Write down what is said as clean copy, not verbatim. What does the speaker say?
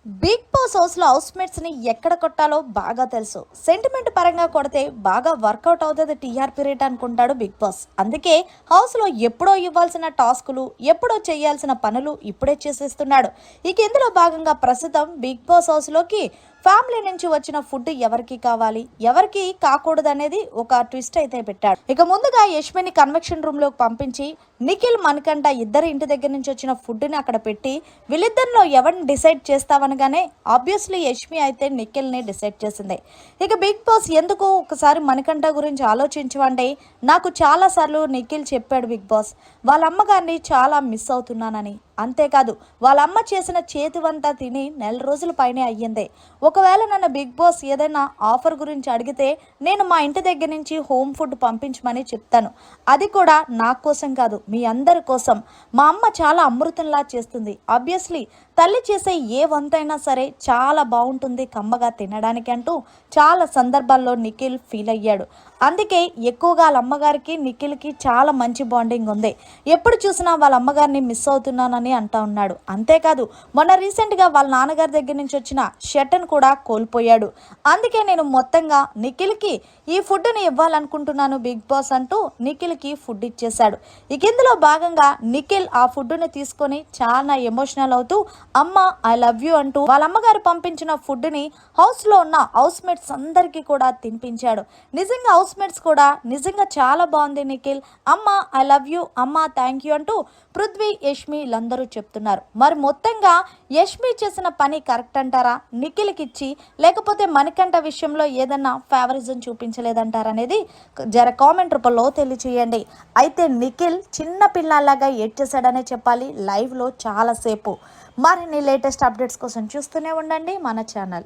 Big boss house లో house mates ని ఎక్కడ కొట్టాలో బాగా తెలుసు. సెంటిమెంట్ పరంగా కొడితే బాగా వర్కౌట్ అవుతుంది టీఆర్పీ రేట్ అనుకుంటాడు బిగ్ బాస్. అందుకే హౌస్ లో ఎప్పుడో ఇవ్వాల్సిన టాస్కులు, ఎప్పుడో చేయాల్సిన పనులు ఇప్పుడే చేసేస్తున్నాడు. ఇక ఇందులో భాగంగా ప్రస్తుతం బిగ్ బాస్ హౌస్ లోకి ఫ్యామిలీ నుంచి వచ్చిన ఫుడ్ ఎవరికి కావాలి, ఎవరికి కాకూడదు అనేది ఒక ట్విస్ట్ అయితే పెట్టాడు. ఇక ముందుగా యష్మిని కన్వెక్షన్ రూమ్ లోకి పంపించి నిఖిల్, మణికంఠ ఇద్దరు ఇంటి దగ్గర నుంచి వచ్చిన ఫుడ్ ని అక్కడ పెట్టి వీళ్ళిద్దరిలో ఎవరిని డిసైడ్ చేస్తావనగానే ఆబ్వియస్లీ యష్మి అయితే నిఖిల్ ని డిసైడ్ చేసింది. ఇక బిగ్ బాస్ ఎందుకు ఒకసారి మణికంఠ గురించి ఆలోచించవండి, నాకు చాలా సార్లు నిఖిల్ చెప్పాడు బిగ్ బాస్ వాళ్ళ అమ్మగారిని చాలా మిస్ అవుతున్నానని. అంతేకాదు వాళ్ళ అమ్మ చేసిన చేతి వంట తిని నెల రోజుల పైనే అయ్యింది. ఒకవేళ నన్ను బిగ్ బాస్ ఏదైనా ఆఫర్ గురించి అడిగితే నేను మా ఇంటి దగ్గర నుంచి హోమ్ ఫుడ్ పంపించమని చెప్తాను. అది కూడా నా కోసం కాదు, మీ అందరి కోసం. మా అమ్మ చాలా అమృతంలా చేస్తుంది. ఆబ్వియస్లీ తల్లి చేసే ఏ వంతైనా సరే చాలా బాగుంటుంది కమ్మగా తినడానికి అంటూ చాలా సందర్భాల్లో నిఖిల్ ఫీల్ అయ్యాడు. అందుకే ఎక్కువగా వాళ్ళ అమ్మగారికి నిఖిల్కి చాలా మంచి బాండింగ్ ఉంది. ఎప్పుడు చూసినా వాళ్ళ అమ్మగారిని మిస్ అవుతున్నానని అంటా ఉన్నాడు. అంతేకాదు మొన్న రీసెంట్గా వాళ్ళ నాన్నగారి దగ్గర నుంచి వచ్చిన షర్ట్ను కూడా కోల్పోయాడు. అందుకే నేను మొత్తంగా నిఖిల్కి ఈ ఫుడ్ని ఇవ్వాలనుకుంటున్నాను బిగ్ బాస్ అంటూ నిఖిల్కి ఫుడ్ ఇచ్చేశాడు. ఇక ఇందులో భాగంగా నిఖిల్ ఆ ఫుడ్ని తీసుకొని చాలా ఎమోషనల్ అవుతూ అమ్మ ఐ లవ్ యూ అంటూ వాళ్ళ అమ్మగారు పంపించిన ఫుడ్ని హౌస్లో ఉన్న హౌస్ మేట్స్ అందరికీ కూడా తినిపించాడు. నిజంగా హౌస్ మేట్స్ కూడా నిజంగా చాలా బాగుంది నిఖిల్, అమ్మ ఐ లవ్ యూ, అమ్మ థ్యాంక్ యూ అంటూ పృథ్వీ, యష్మి వీళ్ళందరూ చెప్తున్నారు. మరి మొత్తంగా యష్మి చేసిన పని కరెక్ట్ అంటారా, నిఖిల్కి ఇచ్చి, లేకపోతే మణికంఠ విషయంలో ఏదన్నా ఫేవరిజం చూపించలేదంటారనేది జర కామెంట్ రూపంలో తెలియచేయండి. అయితే నిఖిల్ చిన్న పిల్లలాగా ఏడ్చేశాడనే చెప్పాలి లైవ్లో చాలాసేపు. మరిన్ని లేటెస్ట్ అప్డేట్స్ కోసం చూస్తూనే ఉండండి మన ఛానల్.